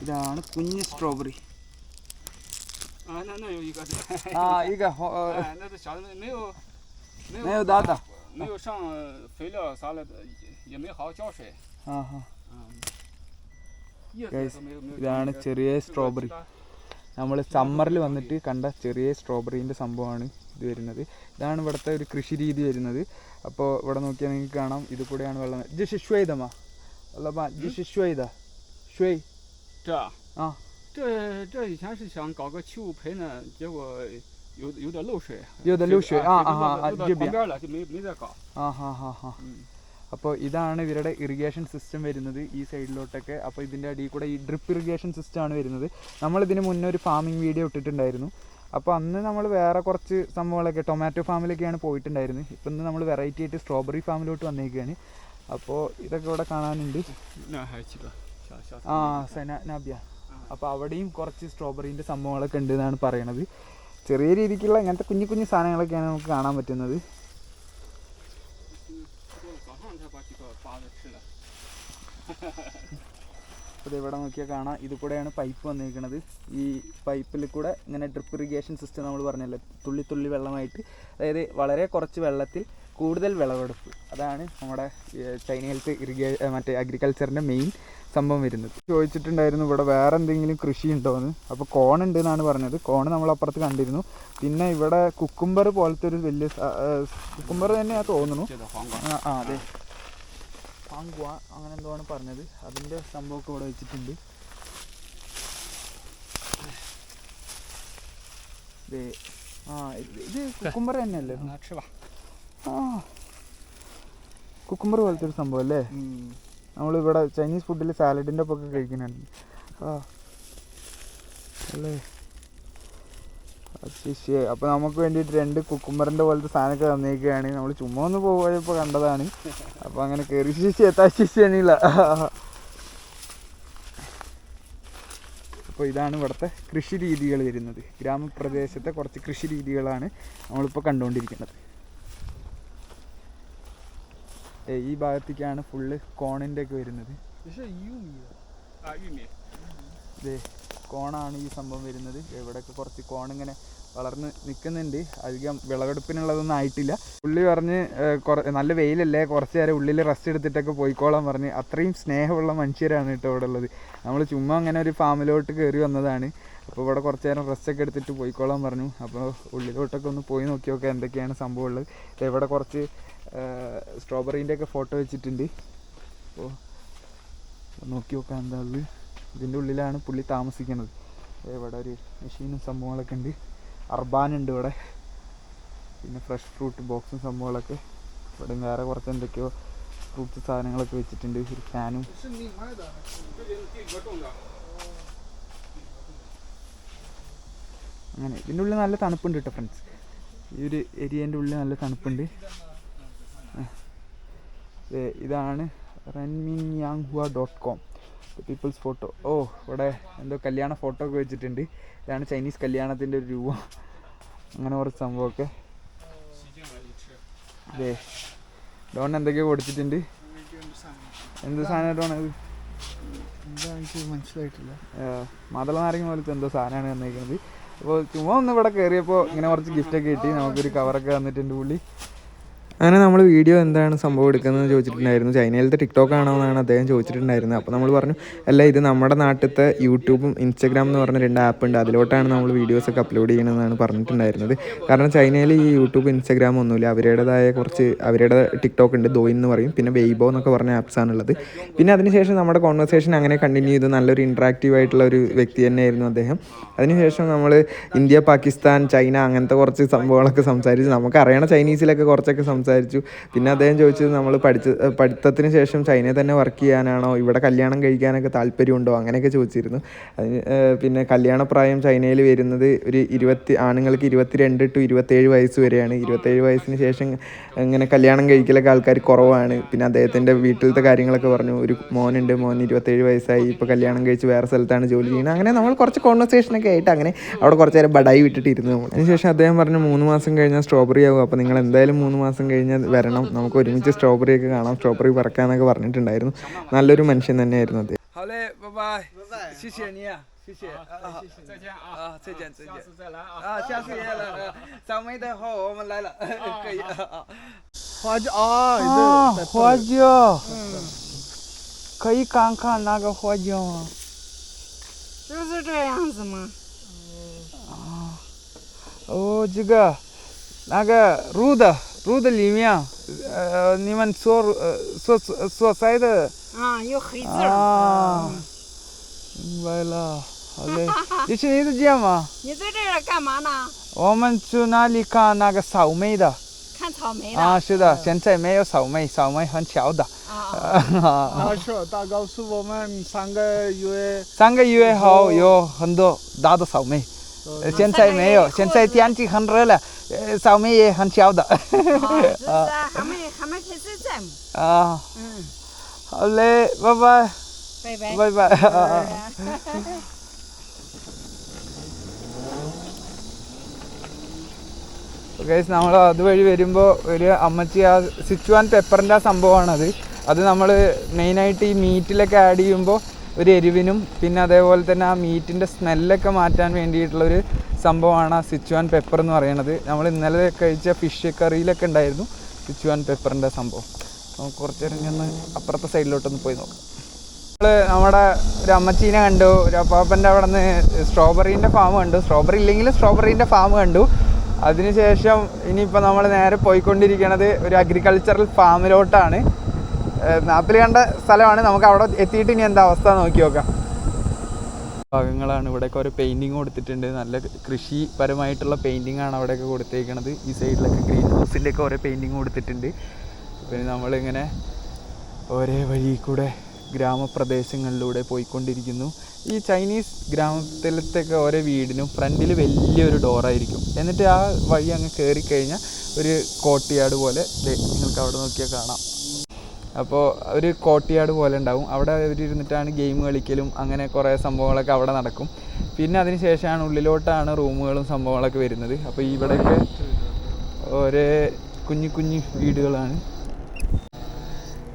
ഇതാണ് കുഞ്ഞ് സ്ട്രോബെറി.没有上肥料啥的，也没好好浇水。ഇതാണ് ചെറിയ സ്ട്രോബെറി. നമ്മൾ സമ്മറിൽ വന്നിട്ട് കണ്ട ചെറിയ സ്ട്രോബെറീൻ്റെ സംഭവമാണ് ഇത് വരുന്നത്. ഇതാണ് ഇവിടുത്തെ ഒരു കൃഷി രീതി വരുന്നത്. അപ്പോൾ ഇവിടെ നോക്കിയാൽ നിങ്ങൾക്ക് കാണാം, ഇത് കൂടെയാണ് വെള്ളം. ജിഷ്വൈതമാ അല്ലപ്പാ ജിഷ്വൈത ഷ്വൈ.这以前是想搞个气雾培呢，结果有点漏水。有点漏水啊这边了就没再搞。അപ്പോൾ ഇതാണ് ഇവരുടെ ഇറിഗേഷൻ സിസ്റ്റം വരുന്നത് ഈ സൈഡിലോട്ടൊക്കെ. അപ്പോൾ ഇതിൻ്റെ അടിയിൽ കൂടെ ഈ ഡ്രിപ്പ് ഇറിഗേഷൻ സിസ്റ്റമാണ് വരുന്നത്. നമ്മളിതിന് മുന്നേ ഒരു ഫാമിംഗ് വീഡിയോ ഇട്ടിട്ടുണ്ടായിരുന്നു. അപ്പോൾ അന്ന് നമ്മൾ വേറെ കുറച്ച് സംഭവങ്ങളൊക്കെ ടൊമാറ്റോ ഫാമിലൊക്കെയാണ് പോയിട്ടുണ്ടായിരുന്നത്. ഇപ്പം ഇന്ന് നമ്മൾ വെറൈറ്റി ആയിട്ട് സ്ട്രോബെറി ഫാമിലോട്ട് വന്നേക്കുകയാണ്. അപ്പോൾ ഇതൊക്കെ ഇവിടെ കാണാനുണ്ട്. സനാബ്യ. അപ്പോൾ അവിടെയും കുറച്ച് സ്ട്രോബെറീൻ്റെ സംഭവങ്ങളൊക്കെ ഉണ്ട് എന്നാണ് പറയണത്. ചെറിയ രീതിക്കുള്ള ഇങ്ങനത്തെ കുഞ്ഞു കുഞ്ഞു സാധനങ്ങളൊക്കെയാണ് നമുക്ക് കാണാൻ പറ്റുന്നത്. അപ്പോൾ ഇവിടെ നോക്കിയാൽ കാണാം, ഇത് കൂടെയാണ് പൈപ്പ് വന്നിരിക്കുന്നത്. ഈ പൈപ്പിൽ കൂടെ ഇങ്ങനെ ഡ്രിപ്പ് ഇറിഗേഷൻ സിസ്റ്റം നമ്മൾ പറഞ്ഞല്ലോ, തുള്ളി തുള്ളി വെള്ളമായിട്ട്, അതായത് വളരെ കുറച്ച് വെള്ളത്തിൽ കൂടുതൽ വിളവെടുപ്പ്. അതാണ് നമ്മുടെ ചൈനയിലത്തെ മറ്റേ അഗ്രികൾച്ചറിൻ്റെ മെയിൻ സംഭവം വരുന്നത്. ചോദിച്ചിട്ടുണ്ടായിരുന്നു ഇവിടെ വേറെ എന്തെങ്കിലും കൃഷി ഉണ്ടോയെന്ന്. അപ്പോൾ കോൺ ഉണ്ട് എന്നാണ് പറഞ്ഞത്. കോൺ നമ്മളപ്പുറത്ത് കണ്ടിരുന്നു. പിന്നെ ഇവിടെ കുക്കുംബർ പോലത്തെ ഒരു വലിയ കുക്കുംബർ തന്നെയാണ് തോന്നുന്നു. അതെ, പാങ്കുവ അങ്ങനെ എന്തോ ആണ് പറഞ്ഞത്. അതിൻ്റെ സംഭവമൊക്കെ ഇവിടെ വെച്ചിട്ടുണ്ട്. ഇത് കുക്കുംബർ തന്നെയല്ലേ? കുക്കുംബർ പോലത്തെ ഒരു സംഭവം അല്ലേ? നമ്മളിവിടെ ചൈനീസ് ഫുഡിൽ സാലഡിൻ്റെ ഒപ്പം ഒക്കെ കഴിക്കുന്നുണ്ട്. അല്ലേ? ശിഷ്യ. അപ്പോൾ നമുക്ക് വേണ്ടിയിട്ട് 2 കുക്കുംബറിൻ്റെ പോലത്തെ സാധനമൊക്കെ തന്നേക്കുകയാണ്. നമ്മൾ ചുമ്മാ ഒന്ന് പോയപ്പോൾ കണ്ടതാണ്. അപ്പോൾ അങ്ങനെ കയറി ശിഷ്യനില്ല. അപ്പോൾ ഇതാണ് ഇവിടുത്തെ കൃഷി രീതികൾ വരുന്നത്. ഗ്രാമപ്രദേശത്തെ കുറച്ച് കൃഷി രീതികളാണ് നമ്മളിപ്പോൾ കണ്ടുകൊണ്ടിരിക്കുന്നത്. ഈ ഭാഗത്തേക്കാണ് ഫുള്ള് കോണിൻ്റെ ഒക്കെ വരുന്നത്. കോണാണ് ഈ സംഭവം വരുന്നത്. ഇവിടെയൊക്കെ കുറച്ച് കോണിങ്ങനെ വളർന്ന് നിൽക്കുന്നുണ്ട്. അധികം വിളവെടുപ്പിനുള്ളതൊന്നും ആയിട്ടില്ല. പുള്ളി പറഞ്ഞ് നല്ല വെയിലല്ലേ, കുറച്ച് നേരം ഉള്ളിൽ റെസ്റ്റ് എടുത്തിട്ടൊക്കെ പോയിക്കോളാൻ പറഞ്ഞ്. അത്രയും സ്നേഹമുള്ള മനുഷ്യരാണ് കേട്ടോ ഇവിടെ ഉള്ളത്. നമ്മൾ ചുമ്മാ അങ്ങനെ ഒരു ഫാമിലോട്ട് കയറി വന്നതാണ്. അപ്പോൾ ഇവിടെ കുറച്ച് നേരം റെസ്റ്റൊക്കെ എടുത്തിട്ട് പോയിക്കോളാൻ പറഞ്ഞു. അപ്പോൾ ഉള്ളിലോട്ടൊക്കെ ഒന്ന് പോയി നോക്കി നോക്കാം എന്തൊക്കെയാണ് സംഭവം ഉള്ളത്. ഇവിടെ കുറച്ച് സ്ട്രോബെറീൻ്റെ ഒക്കെ ഫോട്ടോ വെച്ചിട്ടുണ്ട്. അപ്പോൾ നോക്കി നോക്കാം എന്താ ഉള്ളത്. ഇതിൻ്റെ ഉള്ളിലാണ് പുള്ളി താമസിക്കുന്നത്. ഇവിടെ ഒരു മെഷീനും സംഭവങ്ങളൊക്കെ ഉണ്ട്. അർബാനുണ്ട് ഇവിടെ. പിന്നെ ഫ്രഷ് ഫ്രൂട്ട് ബോക്സും സംഭവങ്ങളൊക്കെ. ഇവിടെ വേറെ കുറച്ച് എന്തൊക്കെയോ ഫ്രൂട്ട്സ് സാധനങ്ങളൊക്കെ വെച്ചിട്ടുണ്ട്. ഒരു ഫാനും. അങ്ങനെ ഇതിൻ്റെ ഉള്ളിൽ നല്ല തണുപ്പുണ്ട് കേട്ടോ ഫ്രണ്ട്സ്. ഈ ഒരു ഏരിയേൻ്റെ ഉള്ളിൽ നല്ല തണുപ്പുണ്ട്. ഇതാണ് renminyanghua.com. People's photo. ഓ ഇവിടെ എന്തോ കല്യാണ ഫോട്ടോ ഒക്കെ വെച്ചിട്ടുണ്ട്. ഇതാണ് ചൈനീസ് കല്യാണത്തിൻ്റെ ഒരു രൂപം. അങ്ങനെ കുറച്ച് സംഭവമൊക്കെ. അതെ ഡോൺ എന്തൊക്കെയോ കൊടുത്തിട്ടുണ്ട്. എന്ത് സാധനം ഡോൺ അത്? എന്താ എനിക്ക് മനസ്സിലായിട്ടില്ല. മാതള നാരങ്ങ പോലത്തെ എന്തോ സാധനമാണ് തന്നേക്കുന്നത്. അപ്പോൾ ചുമ്മാ ഒന്ന് ഇവിടെ കയറിയപ്പോൾ ഇങ്ങനെ കുറച്ച് ഗിഫ്റ്റൊക്കെ കിട്ടി. നമുക്കൊരു കവറൊക്കെ തന്നിട്ടുണ്ട് പുള്ളി. അങ്ങനെ നമ്മൾ വീഡിയോ എന്താണ് സംഭവം എടുക്കുന്നതെന്ന് ചോദിച്ചിട്ടുണ്ടായിരുന്നു. ചൈനയിലത്തെ ടിക്ടോക്ക് ആണോ എന്നാണ് അദ്ദേഹം ചോദിച്ചിട്ടുണ്ടായിരുന്നത്. അപ്പോൾ നമ്മൾ പറഞ്ഞു അല്ല, ഇത് നമ്മുടെ നാട്ടിലത്തെ യൂട്യൂബും ഇൻസ്റ്റഗ്രാം എന്ന് പറഞ്ഞ 2 ആപ്പ് ഉണ്ട്, അതിലോട്ടാണ് നമ്മൾ വീഡിയോസൊക്കെ അപ്ലോഡ് ചെയ്യണമെന്നാണ് പറഞ്ഞിട്ടുണ്ടായിരുന്നത്. കാരണം ചൈനയിൽ ഈ യൂട്യൂബ് ഇൻസ്റ്റഗ്രാം ഒന്നുമില്ല. അവരുടെ ടിക്ടോക്ക് ഉണ്ട്, ദോയിൻ എന്ന് പറയും, പിന്നെ വെയ്ബോ എന്നൊക്കെ പറഞ്ഞ ആപ്സാണുള്ളത്. പിന്നെ അതിനുശേഷം നമ്മുടെ കോൺവെർസേഷൻ അങ്ങനെ കണ്ടിന്യൂ ചെയ്തു. നല്ലൊരു ഇൻട്രാക്റ്റീവ് ആയിട്ടുള്ള ഒരു വ്യക്തി തന്നെയായിരുന്നു അദ്ദേഹം. അതിനുശേഷം നമ്മൾ ഇന്ത്യ, പാകിസ്ഥാൻ, ചൈന അങ്ങനത്തെ കുറച്ച് സംഭവങ്ങളൊക്കെ സംസാരിച്ചു. നമുക്ക് അറിയണ ചൈനീസിലൊക്കെ കുറച്ചൊക്കെ സംസാരിച്ചു. പിന്നെ അദ്ദേഹം ചോദിച്ചത് നമ്മൾ പഠിത്തത്തിന് ശേഷം ചൈനയിൽ തന്നെ വർക്ക് ചെയ്യാനാണോ, ഇവിടെ കല്യാണം കഴിക്കാനൊക്കെ താല്പര്യമുണ്ടോ, അങ്ങനെയൊക്കെ ചോദിച്ചിരുന്നു. പിന്നെ കല്യാണപ്രായം ചൈനയിൽ വരുന്നത് ആണുങ്ങൾക്ക് 22 to 27 വയസ്സ് വരെയാണ്. 27 വയസ്സിന് ശേഷം ഇങ്ങനെ കല്യാണം കഴിക്കലൊക്കെ ആൾക്കാർ കുറവാണ്. പിന്നെ അദ്ദേഹത്തിൻ്റെ വീട്ടിലത്തെ കാര്യങ്ങളൊക്കെ പറഞ്ഞു. ഒരു മോനുണ്ട്, മോൻ 27 വയസ്സായി, ഇപ്പോൾ കല്യാണം കഴിച്ച് വേറെ സ്ഥലത്താണ് ജോലി ചെയ്യുന്നത്. അങ്ങനെ നമ്മൾ കുറച്ച് കോൺവെർസേഷനൊക്കെ ആയിട്ട് അങ്ങനെ അവിടെ കുറച്ച് നേരം ബടായി വിട്ടിട്ടിരുന്നു നമ്മൾ. അതിനുശേഷം അദ്ദേഹം പറഞ്ഞു 3 മാസം കഴിഞ്ഞാൽ സ്ട്രോബെറി ആകും, അപ്പോൾ നിങ്ങൾ എന്തായാലും 3 മാസം കഴിഞ്ഞാൽ വരണം, നമുക്ക് ഒരുമിച്ച് സ്ട്രോബെറി ഒക്കെ കാണാം, സ്ട്രോബെറി പറക്കാന്നൊക്കെ പറഞ്ഞിട്ടുണ്ടായിരുന്നു. നല്ലൊരു മനുഷ്യൻ തന്നെയായിരുന്നു അദ്ദേഹം.就是这样子吗？哦，这个那个รู的里面，你们所摘的啊，有黑字儿。啊，明白了，好嘞。以前你是这样吗？你在这儿干嘛呢？我们去那里看那个草莓的。看草莓的。啊，是的，现在没有草莓，草莓很小的。他说他告诉我们3个月后有很多大的草莓。现在没有，现在天气很热了，草莓也很小的。就是还没开始摘嘛。啊，好嘞，拜拜，拜拜。拜拜。ഗൈസ് നമ്മൾ അതുവഴി വരുമ്പോൾ ഒരു അമ്മച്ചി ആ സിച്ചുവാൻ പെപ്പറിൻ്റെ ആ സംഭവമാണത്. അത് നമ്മൾ മെയിനായിട്ട് ഈ മീറ്റിലൊക്കെ ആഡ് ചെയ്യുമ്പോൾ ഒരു എരിവിനും പിന്നെ അതേപോലെ തന്നെ ആ മീറ്റിൻ്റെ സ്മെല്ലൊക്കെ മാറ്റാൻ വേണ്ടിയിട്ടുള്ളൊരു സംഭവമാണ് ആ സിച്ചുവാൻ പെപ്പർ എന്ന് പറയുന്നത്. നമ്മൾ ഇന്നലെ കഴിച്ച ഫിഷ് കറിയിലൊക്കെ ഉണ്ടായിരുന്നു സിച്ചുവാൻ പെപ്പറിൻ്റെ സംഭവം. നമുക്ക് കുറച്ച് നേരം ഒന്ന് അപ്പുറത്തെ സൈഡിലോട്ടൊന്ന് പോയി നോക്കാം. നമ്മൾ നമ്മുടെ ഒരു അമ്മച്ചീനെ കണ്ടു, ഒരു അപ്പാപ്പൻ്റെ അവിടെ നിന്ന് സ്ട്രോബെറീൻ്റെ ഫാം കണ്ടു. സ്ട്രോബെറി ഇല്ലെങ്കിൽ സ്ട്രോബെറീൻ്റെ ഫാം കണ്ടു. അതിനുശേഷം ഇനിയിപ്പോൾ നമ്മൾ നേരെ പോയിക്കൊണ്ടിരിക്കുന്നത് ഒരു അഗ്രികൾച്ചറൽ ഫാമിലോട്ടാണ്. മാപ്പിൽ കണ്ട സ്ഥലമാണ്. നമുക്ക് അവിടെ എത്തിയിട്ട് ഇനി എന്താ അവസ്ഥ നോക്കി നോക്കാം. ഭാഗങ്ങളാണ് ഇവിടെയൊക്കെ ഓരോ പെയിൻറ്റിങ് കൊടുത്തിട്ടുണ്ട്. നല്ല കൃഷിപരമായിട്ടുള്ള പെയിൻറ്റിങ് ആണ് അവിടെയൊക്കെ കൊടുത്തേക്കണത്. ഈ സൈഡിലൊക്കെ ഗ്രീൻ ഹൗസിൻ്റെ ഒക്കെ ഓരോ പെയിൻറ്റിങ് കൊടുത്തിട്ടുണ്ട്. പിന്നെ നമ്മളിങ്ങനെ ഒരേ വഴി കൂടെ ഗ്രാമപ്രദേശങ്ങളിലൂടെ പോയിക്കൊണ്ടിരിക്കുന്നു. ഈ ചൈനീസ് ഗ്രാമത്തിലത്തെയൊക്കെ ഓരോ വീടിനും ഫ്രണ്ടിൽ വലിയൊരു ഡോറായിരിക്കും. എന്നിട്ട് ആ വഴി അങ്ങ് കയറിക്കഴിഞ്ഞാൽ ഒരു കോർട്ട്യാർഡ് പോലെ നിങ്ങൾക്ക് അവിടെ നോക്കിയാൽ കാണാം. അപ്പോൾ ഒരു കോർട്ട്യാർഡ് പോലെ ഉണ്ടാവും. അവിടെ അവരിരുന്നിട്ടാണ് ഗെയിം കളിക്കലും അങ്ങനെ കുറേ സംഭവങ്ങളൊക്കെ അവിടെ നടക്കും. പിന്നെ അതിന് ശേഷമാണ് ഉള്ളിലോട്ടാണ് റൂമുകളും സംഭവങ്ങളൊക്കെ വരുന്നത്. അപ്പോൾ ഇവിടെയൊക്കെ ഒരേ കുഞ്ഞു കുഞ്ഞു വീടുകളാണ്.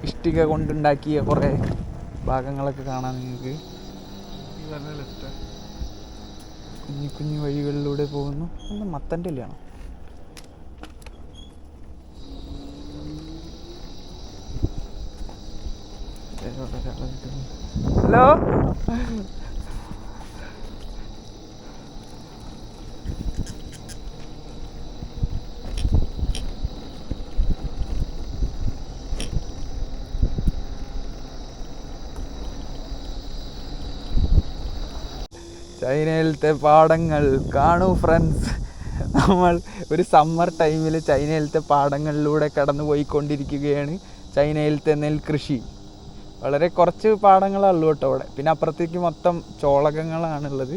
ഇഷ്ടിക കൊണ്ടുണ്ടാക്കിയ കുറേ ഭാഗങ്ങളൊക്കെ കാണാം നിങ്ങൾക്ക്. കുഞ്ഞു കുഞ്ഞു വഴികളിലൂടെ പോകുന്നു. ഒന്ന് മത്തൻ്റെ ഇല്ലാണോ? ഹലോ, ചൈനയിലത്തെ പാടങ്ങൾ കാണൂ ഫ്രണ്ട്സ്. നമ്മൾ ഒരു സമ്മർ ടൈമിൽ ചൈനയിലത്തെ പാടങ്ങളിലൂടെ കടന്നു പോയിക്കൊണ്ടിരിക്കുകയാണ്. ചൈനയിലത്തെ നെൽകൃഷി വളരെ കുറച്ച് പാടങ്ങളുള്ളൂ കേട്ടോ അവിടെ. പിന്നെ അപ്പുറത്തേക്ക് മൊത്തം ചോളകങ്ങളാണുള്ളത്.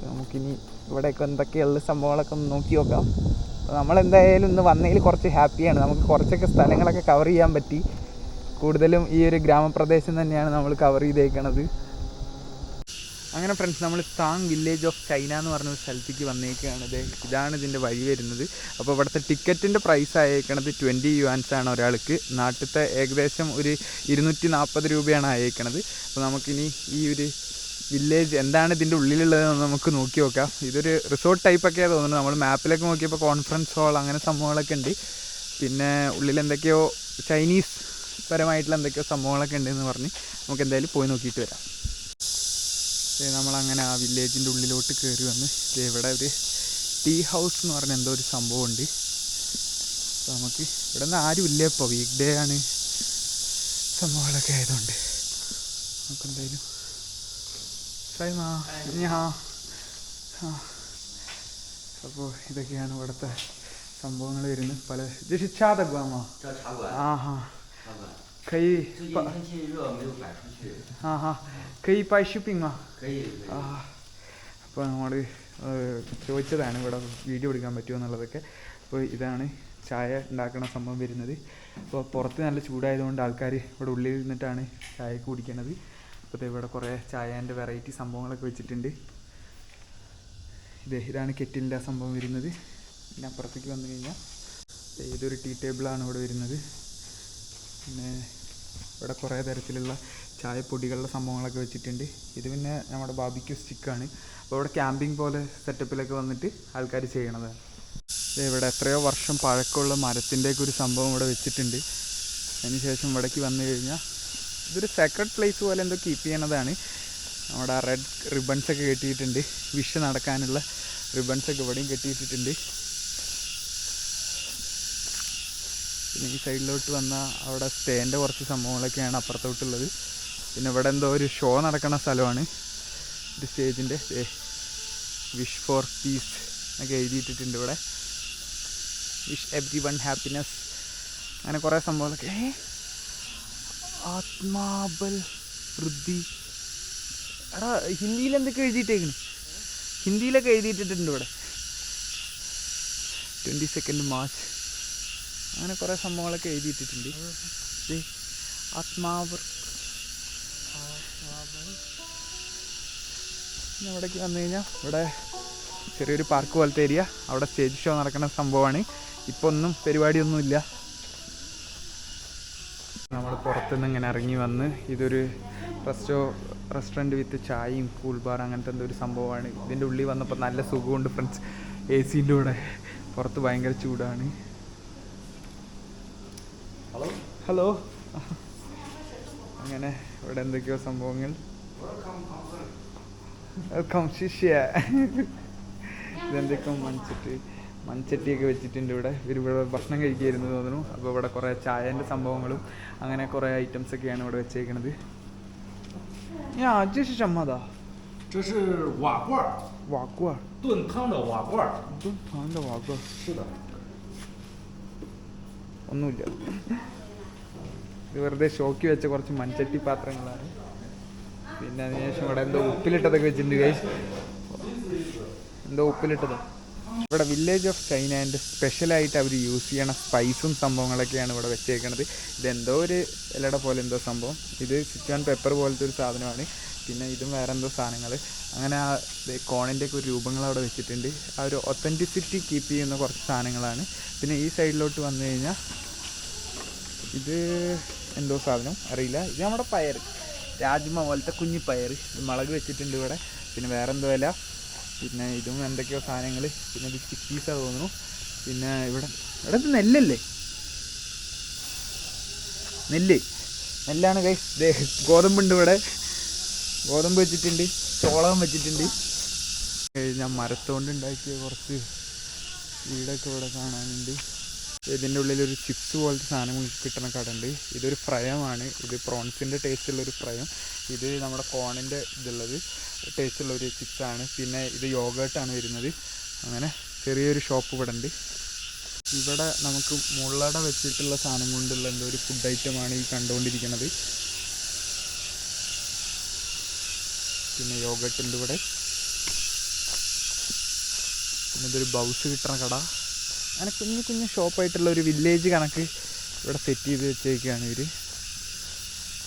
നമുക്കിനി ഇവിടെയൊക്കെ എന്തൊക്കെയുള്ള സംഭവങ്ങളൊക്കെ ഒന്ന് നോക്കി നോക്കാം. നമ്മളെന്തായാലും ഇന്ന് വന്നതിൽ കുറച്ച് ഹാപ്പിയാണ്. നമുക്ക് കുറച്ചൊക്കെ സ്ഥലങ്ങളൊക്കെ കവർ ചെയ്യാൻ പറ്റി. കൂടുതലും ഈ ഒരു ഗ്രാമപ്രദേശം തന്നെയാണ് നമ്മൾ കവർ ചെയ്തേക്കണത്. അങ്ങനെ ഫ്രണ്ട്സ് നമ്മൾ സാങ് വില്ലേജ് ഓഫ് ചൈന എന്ന് പറഞ്ഞ ഒരു സ്ഥലത്തേക്ക് വന്നേക്കുകയാണ്. ഇതാണ് ഇതിൻ്റെ വഴി വരുന്നത്. അപ്പോൾ ഇവിടുത്തെ ടിക്കറ്റിൻ്റെ പ്രൈസ് ആയേക്കണത് 20 yuans ആണ് ഒരാൾക്ക്. നാട്ടിലത്തെ ഏകദേശം ഒരു 240 രൂപയാണ് അയക്കണത്. അപ്പോൾ നമുക്കിനി ഈ ഒരു വില്ലേജ് എന്താണ് ഇതിൻ്റെ ഉള്ളിലുള്ളതെന്ന് നമുക്ക് നോക്കി നോക്കാം. ഇതൊരു റിസോർട്ട് ടൈപ്പൊക്കെയാണ് തോന്നുന്നത്. നമ്മൾ മാപ്പിലൊക്കെ നോക്കിയപ്പോൾ കോൺഫറൻസ് ഹാൾ അങ്ങനെ സംഭവങ്ങളൊക്കെ ഉണ്ട്. പിന്നെ ഉള്ളിൽ എന്തൊക്കെയോ ചൈനീസ് പരമായിട്ടുള്ള എന്തൊക്കെയോ സംഭവങ്ങളൊക്കെ ഉണ്ടെന്ന് പറഞ്ഞ് നമുക്ക് എന്തായാലും പോയി നോക്കിയിട്ട് വരാം. നമ്മളങ്ങനെ ആ വില്ലേജിൻ്റെ ഉള്ളിലോട്ട് കയറി വന്ന് ഇവിടെ ഒരു ടീ ഹൗസ് എന്ന് പറഞ്ഞ എന്തോ ഒരു സംഭവമുണ്ട്. അപ്പോൾ നമുക്ക് ഇവിടെ നിന്ന് ആരും ഇല്ല, ഇപ്പോൾ വീക്ക് ഡേ ആണ്, സംഭവങ്ങളൊക്കെ ആയതുകൊണ്ട് നമുക്ക് എന്തായാലും അപ്പോൾ ഇതൊക്കെയാണ് ഇവിടുത്തെ സംഭവങ്ങൾ വരുന്നത്. പല ജിഷാദഗ്വാമോ可以最近天气热，没有摆出去。可以拍视频吗？可以。അപ്പോൾ നമ്മൾ ചോദിച്ചതാണ് ഇവിടെ വീഡിയോ എടുക്കാൻ പറ്റുമോ എന്നുള്ളതൊക്കെ. അപ്പോൾ ഇതാണ് ചായ ഉണ്ടാക്കുന്ന സംഭവം വരുന്നത്. അപ്പോൾ പുറത്ത് നല്ല ചൂടായതുകൊണ്ട് ആൾക്കാർ ഇവിടെ ഉള്ളിൽ നിന്നിട്ടാണ് ചായ കുടിക്കണത്. അപ്പോൾ ഇവിടെ കുറേ ചായേൻ്റെ വെറൈറ്റി സംഭവങ്ങളൊക്കെ വെച്ചിട്ടുണ്ട്. ഇതാണ് കെറ്റിലിൻ്റെ ആ സംഭവം വരുന്നത്. പിന്നെ അപ്പുറത്തേക്ക് വന്നു കഴിഞ്ഞാൽ ഇതൊരു ടീ ടേബിളാണ് ഇവിടെ വരുന്നത്. പിന്നെ ഇവിടെ കുറേ തരത്തിലുള്ള ചായപ്പൊടികളുടെ സംഭവങ്ങളൊക്കെ വെച്ചിട്ടുണ്ട്. ഇത് പിന്നെ നമ്മുടെ ബാർബിക്യൂ സ്റ്റിക്കാണ്. അപ്പോൾ ഇവിടെ ക്യാമ്പിംഗ് പോലെ സെറ്റപ്പിലൊക്കെ വന്നിട്ട് ആൾക്കാർ ചെയ്യണതാണ്. ഇവിടെ എത്രയോ വർഷം പഴക്കമുള്ള മരത്തിൻ്റെയൊക്കെ ഒരു സംഭവം ഇവിടെ വെച്ചിട്ടുണ്ട്. അതിനുശേഷം ഇവിടേക്ക് വന്നു കഴിഞ്ഞാൽ ഇതൊരു സെക്രട്ട് പ്ലേസ് പോലെ എന്തോ കീപ്പ് ചെയ്യണതാണ്. നമ്മുടെ ആ റെഡ് റിബൺസൊക്കെ കെട്ടിയിട്ടുണ്ട്. വിഷ് നടക്കാനുള്ള റിബൺസൊക്കെ ഇവിടെയും കെട്ടിയിട്ടിട്ടുണ്ട്. പിന്നെ ഈ സൈഡിലോട്ട് വന്നാൽ അവിടെ സ്റ്റേൻ്റെ കുറച്ച് സംഭവങ്ങളൊക്കെയാണ് അപ്പുറത്തോട്ടുള്ളത്. പിന്നെ ഇവിടെ എന്തോ ഒരു ഷോ നടക്കുന്ന സ്ഥലമാണ്. ഒരു സ്റ്റേജിൻ്റെ വിഷ് ഫോർ പീസ് എന്നൊക്കെ എഴുതിയിട്ടിട്ടുണ്ട് ഇവിടെ. വിഷ് എവ്രി വൺ ഹാപ്പിനെസ്, അങ്ങനെ കുറേ സംഭവങ്ങളൊക്കെ. ആത്മാബൽ വൃദ്ധി, എടാ ഹിന്ദിയിൽ എന്തൊക്കെ എഴുതിയിട്ടേക്കണ്, ഹിന്ദിയിലൊക്കെ എഴുതിയിട്ടിട്ടുണ്ട് ഇവിടെ. 22 മാർച്ച് അങ്ങനെ കുറേ സംഭവങ്ങളൊക്കെ എഴുതിയിട്ടിട്ടുണ്ട്. ആത്മാവർ പിന്നെ ഇവിടേക്ക് വന്നു കഴിഞ്ഞാൽ ഇവിടെ ചെറിയൊരു പാർക്ക് പോലത്തെ ഏരിയ. അവിടെ സ്റ്റേജ് ഷോ നടക്കുന്ന സംഭവമാണ്. ഇപ്പോൾ ഒന്നും പരിപാടിയൊന്നുമില്ല. നമ്മൾ പുറത്തുനിന്ന് ഇങ്ങനെ ഇറങ്ങി വന്ന് ഇതൊരു റെസ്റ്റോറൻറ്റ് വിത്ത് ചായയും കൂൾ ബാർ അങ്ങനത്തെ എന്തോ ഒരു സംഭവമാണ്. ഇതിൻ്റെ ഉള്ളിൽ വന്നപ്പോൾ നല്ല സുഖമുണ്ട് ഫ്രണ്ട്സ്. AC-ൻ്റെ കൂടെ. പുറത്ത് ഭയങ്കര ചൂടാണ്. ഹലോ അങ്ങനെ ഇവിടെ എന്തൊക്കെയോ സംഭവങ്ങൾ. വെൽക്കം ശിഷ്യ. ഇതെന്തൊക്കെയോ മൺചട്ടിയൊക്കെ വെച്ചിട്ടുണ്ട് ഇവിടെ. ഇവരിവിടെ ഭക്ഷണം കഴിക്കായിരുന്നു തോന്നുന്നു. അപ്പോൾ ഇവിടെ കുറേ ചായേൻ്റെ സംഭവങ്ങളും അങ്ങനെ കുറേ ഐറ്റംസൊക്കെയാണ് ഇവിടെ വെച്ചേക്കണത്.这是什么的？这是瓦罐，瓦罐，炖汤的瓦罐。炖汤的瓦罐。是的。ഒന്നുമില്ല, ഇത് വെറുതെ ഷോക്കി വെച്ച കുറച്ച് മൺചട്ടി പാത്രങ്ങളാണ്. പിന്നെ അതിനുശേഷം ഇവിടെ എന്തോ ഉപ്പിലിട്ടതൊക്കെ വെച്ചിട്ടുണ്ട് ഗൈസ്. എന്തോ ഉപ്പിലിട്ടത്. ഇവിടെ വില്ലേജ് ഓഫ് ചൈനേൻ്റെ സ്പെഷ്യലായിട്ട് അവർ യൂസ് ചെയ്യണ സ്പൈസും സംഭവങ്ങളൊക്കെയാണ് ഇവിടെ വെച്ചേക്കണത്. ഇതെന്തോ ഒരു ഇലയുടെ പോലെ എന്തോ സംഭവം. ഇത് സിച്ചുവാൻ പെപ്പർ പോലത്തെ ഒരു സാധനമാണ്. പിന്നെ ഇതും വേറെ എന്തോ സാധനങ്ങൾ. അങ്ങനെ ആ കോണിൻ്റെയൊക്കെ ഒരു രൂപങ്ങൾ അവിടെ വെച്ചിട്ടുണ്ട്. ആ ഒരു ഒത്തൻറ്റിസിറ്റി കീപ്പ് ചെയ്യുന്ന കുറച്ച് സാധനങ്ങളാണ്. പിന്നെ ഈ സൈഡിലോട്ട് വന്നു കഴിഞ്ഞാൽ ഇത് എന്തോ സാധനം അറിയില്ല. ഇത് നമ്മുടെ പയർ, രാജ്മ പോലത്തെ കുഞ്ഞി പയർ. ഇത് മുളക് വെച്ചിട്ടുണ്ട് ഇവിടെ. പിന്നെ വേറെ എന്തോ ഇല. പിന്നെ ഇതും എന്തൊക്കെയോ സാധനങ്ങൾ. പിന്നെ ഇത് ചിക്കീസാണ് തോന്നുന്നു. പിന്നെ ഇവിടെ ഇത് നെല്ലല്ലേ, നെല്ലാണ് കൈ. ഗോതമ്പുണ്ട് ഇവിടെ. ഗോതമ്പ് വെച്ചിട്ടുണ്ട്, ചോളം വെച്ചിട്ടുണ്ട്. കഴിഞ്ഞാൽ മരത്തോണ്ട് ഉണ്ടാക്കിയ കുറച്ച് വീടൊക്കെ ഇവിടെ കാണാനുണ്ട്. ഇതിൻ്റെ ഉള്ളിലൊരു ചിപ്സ് പോലത്തെ സാധനം കിട്ടുന്ന കടയുണ്ട്. ഇതൊരു ഫ്രയമാണ്. ഇത് പ്രോൺസിൻ്റെ ടേസ്റ്റുള്ളൊരു ഫ്രയം. ഇത് നമ്മുടെ കോണിൻ്റെ ഇതുള്ളത് ടേസ്റ്റുള്ളൊരു ചിപ്സാണ്. പിന്നെ ഇത് യോഗേർട്ടാണ് വരുന്നത്. അങ്ങനെ ചെറിയൊരു ഷോപ്പ് ഇവിടെ ഉണ്ട്. ഇവിടെ നമുക്ക് മുള്ളട വെച്ചിട്ടുള്ള സാധനം കൊണ്ടുള്ള എന്തോ ഒരു ഫുഡ് ഐറ്റമാണ് ഈ കണ്ടുകൊണ്ടിരിക്കുന്നത്. പിന്നെ യോഗേർട്ട് ഉണ്ട് ഇവിടെ. പിന്നെ ഇതൊരു ബൗസ് കിട്ടുന്ന കട. അങ്ങനെ കുഞ്ഞു ഷോപ്പായിട്ടുള്ള ഒരു വില്ലേജ് കണക്ക് ഇവിടെ സെറ്റ് ചെയ്ത് വെച്ചേക്കാണ് ഇവർ.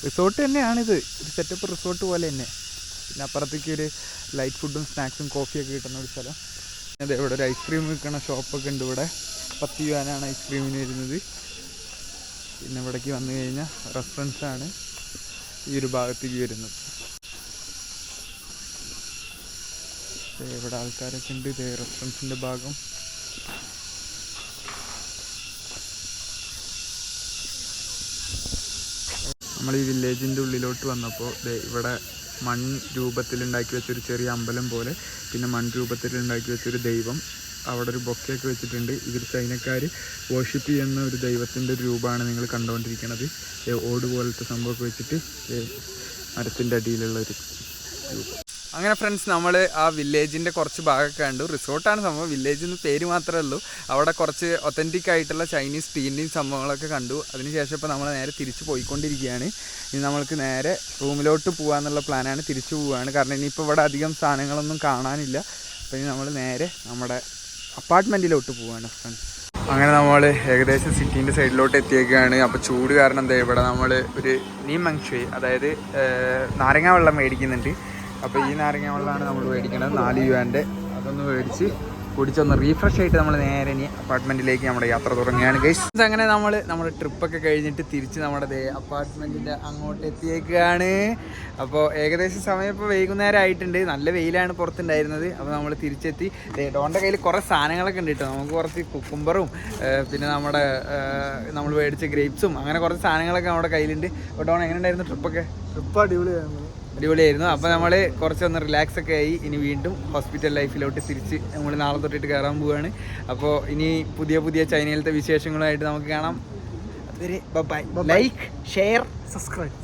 റിസോർട്ട് തന്നെയാണിത്, ഒരു സെറ്റപ്പ് റിസോർട്ട് പോലെ തന്നെ. പിന്നെ അപ്പുറത്തേക്ക് ഒരു ലൈറ്റ് ഫുഡും സ്നാക്സും കോഫിയൊക്കെ കിട്ടുന്ന ഒരു സ്ഥലം. അതെ, ഇവിടെ ഒരു ഐസ്ക്രീം വിൽക്കുന്ന ഷോപ്പൊക്കെ ഉണ്ട്. ഇവിടെ 10 രൂപയാണ് ഐസ്ക്രീമിന് വരുന്നത്. പിന്നെ ഇവിടേക്ക് വന്നു കഴിഞ്ഞാൽ റെസ്റ്റോറൻറ്റ്സാണ് ഈ ഒരു ഭാഗത്തേക്ക് വരുന്നത്. ഇവിടെ ആൾക്കാരൊക്കെ ഉണ്ട്. ഇത് റെസ്റ്റോറൻറ്റ്സിൻ്റെ ഭാഗം. നമ്മൾ ഈ വില്ലേജിൻ്റെ ഉള്ളിലോട്ട് വന്നപ്പോൾ ഇവിടെ രൂപത്തിലുണ്ടാക്കി വെച്ചൊരു ചെറിയ അമ്പലം പോലെ, പിന്നെ രൂപത്തിലുണ്ടാക്കി വെച്ചൊരു ദൈവം, അവിടെ ഒരു ബൊക്കെയൊക്കെ വെച്ചിട്ടുണ്ട്. ഇതിൽ ചൈനക്കാർ വർഷിപ്പ് ചെയ്യുന്ന ഒരു ദൈവത്തിൻ്റെ ഒരു രൂപമാണ് നിങ്ങൾ കണ്ടുകൊണ്ടിരിക്കുന്നത്. ഓട് പോലത്തെ സംഭവമൊക്കെ വെച്ചിട്ട് മരത്തിൻ്റെ അടിയിലുള്ളൊരു രൂപം. അങ്ങനെ ഫ്രണ്ട്സ്, നമ്മൾ ആ വില്ലേജിൻ്റെ കുറച്ച് ഭാഗമൊക്കെ കണ്ടു. റിസോർട്ടാണ് സംഭവം, വില്ലേജ് എന്ന് പേര് മാത്രമേ ഉള്ളൂ. അവിടെ കുറച്ച് ഒത്തൻറ്റിക് ആയിട്ടുള്ള ചൈനീസ് ടീൻ്റെയും സംഭവങ്ങളൊക്കെ കണ്ടു. അതിനുശേഷം ഇപ്പോൾ നമ്മൾ നേരെ തിരിച്ച് പോയിക്കൊണ്ടിരിക്കുകയാണ്. ഇനി നമ്മൾക്ക് നേരെ റൂമിലോട്ട് പോകാമെന്നുള്ള പ്ലാനാണ്. തിരിച്ചു പോവുകയാണ്, കാരണം ഇനിയിപ്പോൾ ഇവിടെ അധികം സാധനങ്ങളൊന്നും കാണാനില്ല. അപ്പോൾ ഇനി നമ്മൾ നേരെ നമ്മുടെ അപ്പാർട്ട്മെൻറ്റിലോട്ട് പോവുകയാണ് ഫ്രണ്ട്സ്. അങ്ങനെ നമ്മൾ ഏകദേശം സിറ്റീൻ്റെ സൈഡിലോട്ട് എത്തിയേക്കുകയാണ്. അപ്പോൾ ചൂട് കാരണം എന്താ ഇവിടെ നമ്മൾ ഒരു നീമങ്ഷുയി, അതായത് നാരങ്ങ വെള്ളം മേടിക്കുന്നുണ്ട്. അപ്പോൾ ഈ നാരങ്ങ വെള്ളമാണ് നമ്മൾ മേടിക്കുന്നത്, 4 രൂപേൻ്റെ. അതൊന്ന് മേടിച്ച് കുടിച്ചൊന്ന് റീഫ്രഷ് ആയിട്ട് നമ്മൾ നേരെ ഇനി അപ്പാർട്ട്മെൻറ്റിലേക്ക് നമ്മുടെ യാത്ര തുടങ്ങുകയാണ് ഗൈസ്. അങ്ങനെ നമ്മുടെ ട്രിപ്പൊക്കെ കഴിഞ്ഞിട്ട് തിരിച്ച് നമ്മുടെ അപ്പാർട്ട്മെൻറ്റിൻ്റെ അങ്ങോട്ട് എത്തിയേക്കുകയാണ്. അപ്പോൾ ഏകദേശം സമയം ഇപ്പോൾ വൈകുന്നേരം ആയിട്ടുണ്ട്. നല്ല വെയിലാണ് പുറത്തുണ്ടായിരുന്നത്. അപ്പോൾ നമ്മൾ തിരിച്ചെത്തി. ഡോണിൻ്റെ കയ്യിൽ കുറേ സാധനങ്ങളൊക്കെ ഉണ്ട് കേട്ടോ. നമുക്ക് കുറച്ച് കുക്കുംബറും പിന്നെ നമ്മൾ മേടിച്ച ഗ്രേപ്സും അങ്ങനെ കുറച്ച് സാധനങ്ങളൊക്കെ നമ്മുടെ കയ്യിലുണ്ട്. അപ്പോൾ ഡോൺ എങ്ങനെ ഉണ്ടായിരുന്നു ട്രിപ്പൊക്കെ? ട്രിപ്പ് അടിപൊളിയായിരുന്നു. അപ്പോൾ നമ്മൾ കുറച്ചൊന്ന് റിലാക്സ് ഒക്കെ ആയി. ഇനി വീണ്ടും ഹോസ്പിറ്റൽ ലൈഫിലോട്ട് തിരിച്ച് നമ്മൾ നാളെ തൊട്ടിട്ട് കയറാൻ പോവുകയാണ്. അപ്പോൾ ഇനി പുതിയ ചൈനയിലത്തെ വിശേഷങ്ങളുമായിട്ട് നമുക്ക് കാണാം. അതുവരെ ബൈ. Like, share, subscribe.